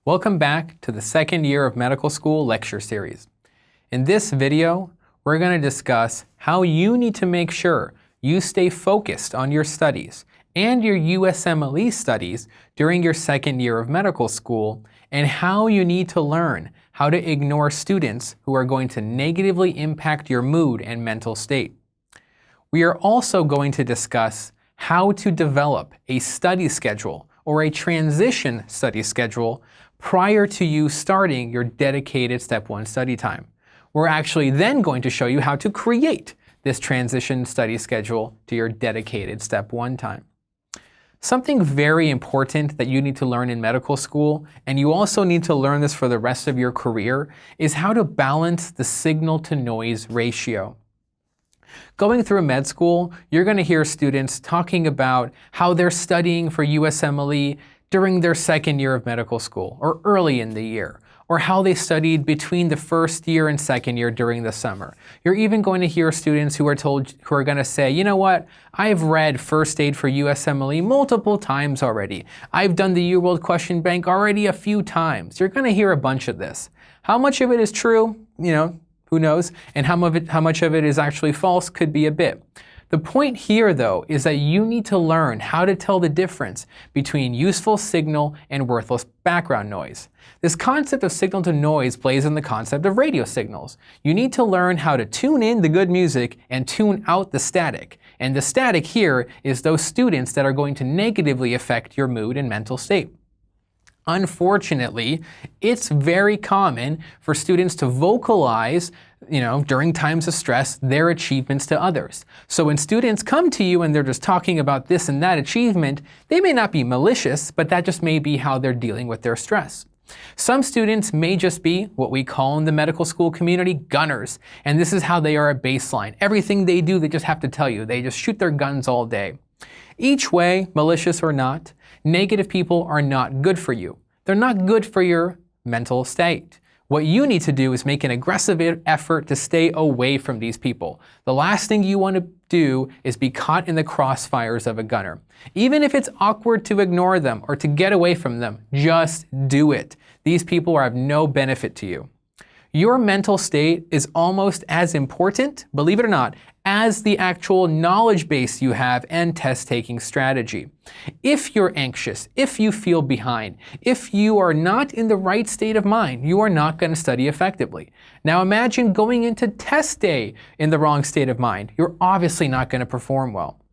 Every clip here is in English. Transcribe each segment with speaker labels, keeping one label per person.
Speaker 1: Welcome back to the second year of medical school lecture series. In this video, we're going to discuss how you need to make sure you stay focused on your studies and your USMLE studies during your second year of medical school, and how you need to learn how to ignore students who are going to negatively impact your mood and mental state. We are also going to discuss how to develop a study schedule or a transition study schedule prior to you starting your dedicated Step 1 study time. We're actually then going to show you how to create this transition study schedule to your dedicated Step 1 time. Something very important that you need to learn in medical school, and you also need to learn this for the rest of your career, is how to balance the signal-to-noise ratio. Going through med school, you're going to hear students talking about how they're studying for USMLE during their second year of medical school or early in the year, or how they studied between the first year and second year during the summer. You're even going to hear students who are going to say, you know what, I've read First Aid for USMLE multiple times already. I've done the UWorld question bank already a few times. You're going to hear a bunch of this. How much of it is true? Who knows? And how much of it is actually false could be a bit. The point here, though, is that you need to learn how to tell the difference between useful signal and worthless background noise. This concept of signal to noise plays in the concept of radio signals. You need to learn how to tune in the good music and tune out the static. And the static here is those students that are going to negatively affect your mood and mental state. Unfortunately, it's very common for students to vocalize, during times of stress, their achievements to others. So when students come to you and they're just talking about this and that achievement, they may not be malicious, but that just may be how they're dealing with their stress. Some students may just be what we call in the medical school community gunners, and this is how they are at baseline. Everything they do, they just have to tell you. They just shoot their guns all day. Each way, malicious or not, negative people are not good for you. They're not good for your mental state. What you need to do is make an aggressive effort to stay away from these people. The last thing you want to do is be caught in the crossfires of a gunner. Even if it's awkward to ignore them or to get away from them, just do it. These people have no benefit to you. Your mental state is almost as important, believe it or not, as the actual knowledge base you have and test-taking strategy. If you're anxious, if you feel behind, if you are not in the right state of mind, you are not going to study effectively. Now imagine going into test day in the wrong state of mind. You're obviously not going to perform well.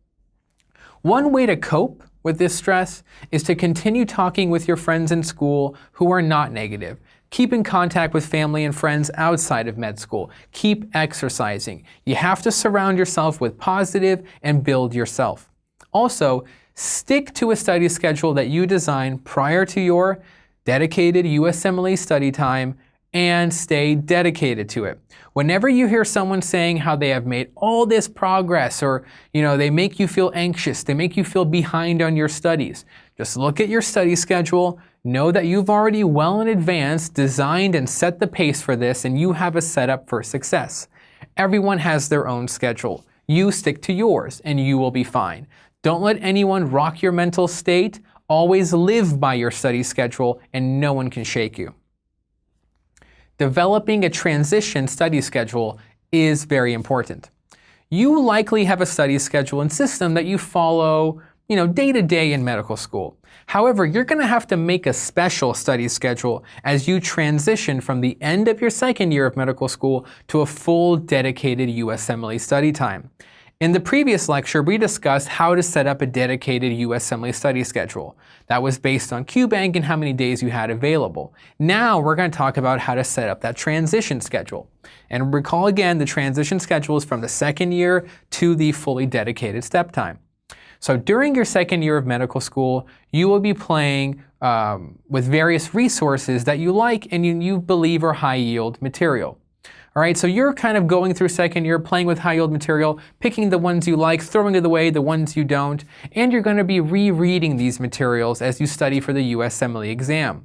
Speaker 1: One way to cope with this stress is to continue talking with your friends in school who are not negative. Keep in contact with family and friends outside of med school. Keep exercising. You have to surround yourself with positive and build yourself. Also, stick to a study schedule that you design prior to your dedicated USMLE study time and stay dedicated to it. Whenever you hear someone saying how they have made all this progress or, they make you feel anxious, they make you feel behind on your studies, just look at your study schedule. Know that you've already well in advance designed and set the pace for this, and you have a setup for success. Everyone has their own schedule. You stick to yours and you will be fine. Don't let anyone rock your mental state. Always live by your study schedule and no one can shake you. Developing a transition study schedule is very important. You likely have a study schedule and system that you follow day to day in medical school. However, you're going to have to make a special study schedule as you transition from the end of your second year of medical school to a full dedicated USMLE study time. In the previous lecture, we discussed how to set up a dedicated USMLE study schedule. That was based on QBank and how many days you had available. Now we're going to talk about how to set up that transition schedule. And recall again, the transition schedule is from the second year to the fully dedicated step time. So during your second year of medical school, you will be playing with various resources that you like and you believe are high yield material. All right, so you're kind of going through second year, playing with high yield material, picking the ones you like, throwing it away, the ones you don't, and you're going to be rereading these materials as you study for the USMLE exam.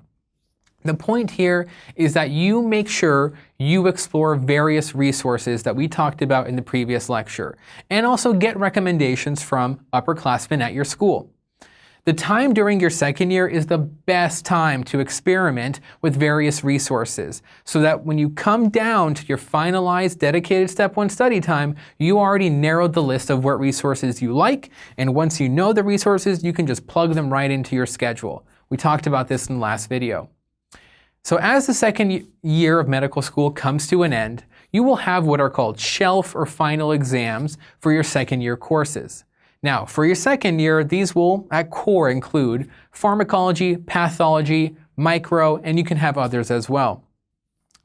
Speaker 1: The point here is that you make sure you explore various resources that we talked about in the previous lecture, and also get recommendations from upperclassmen at your school. The time during your second year is the best time to experiment with various resources so that when you come down to your finalized dedicated Step 1 study time, you already narrowed the list of what resources you like, and once you know the resources, you can just plug them right into your schedule. We talked about this in the last video. So as the second year of medical school comes to an end, you will have what are called shelf or final exams for your second year courses. Now, for your second year, these will, at core, include pharmacology, pathology, micro, and you can have others as well.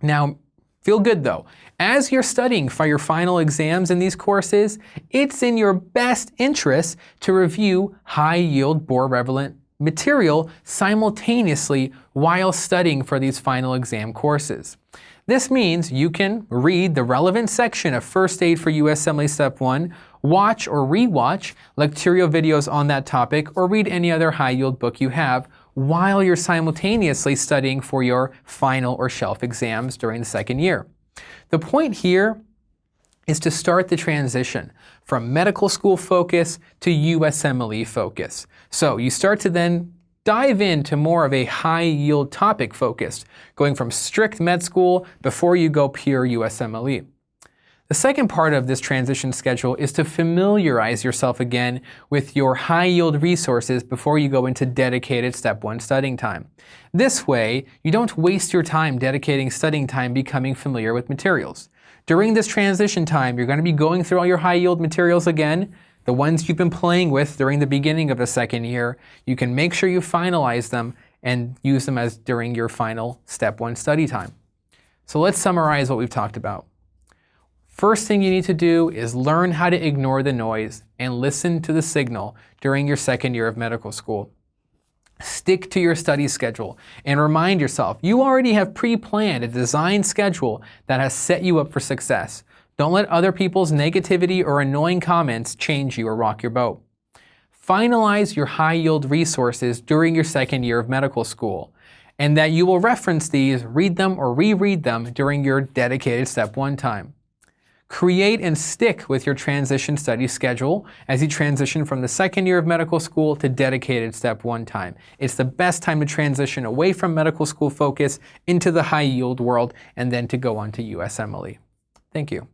Speaker 1: Now, feel good though. As you're studying for your final exams in these courses, it's in your best interest to review high-yield bore-relevant material simultaneously while studying for these final exam courses. This means you can read the relevant section of First Aid for USMLE Step 1, watch or re-watch lectural videos on that topic, or read any other high-yield book you have while you're simultaneously studying for your final or shelf exams during the second year. The point here is to start the transition from medical school focus to USMLE focus. So you start to then dive into more of a high-yield topic focused, going from strict med school before you go pure USMLE. The second part of this transition schedule is to familiarize yourself again with your high-yield resources before you go into dedicated Step 1 studying time. This way, you don't waste your time dedicating studying time becoming familiar with materials. During this transition time, you're going to be going through all your high-yield materials again, the ones you've been playing with during the beginning of the second year. You can make sure you finalize them and use them as during your final Step 1 study time. So let's summarize what we've talked about. First thing you need to do is learn how to ignore the noise and listen to the signal during your second year of medical school. Stick to your study schedule and remind yourself you already have pre-planned a design schedule that has set you up for success. Don't let other people's negativity or annoying comments change you or rock your boat. Finalize your high-yield resources during your second year of medical school, and that you will reference these, read them, or reread them during your dedicated Step 1 time. Create and stick with your transition study schedule as you transition from the second year of medical school to dedicated Step 1 time. It's the best time to transition away from medical school focus into the high-yield world and then to go on to USMLE. Thank you.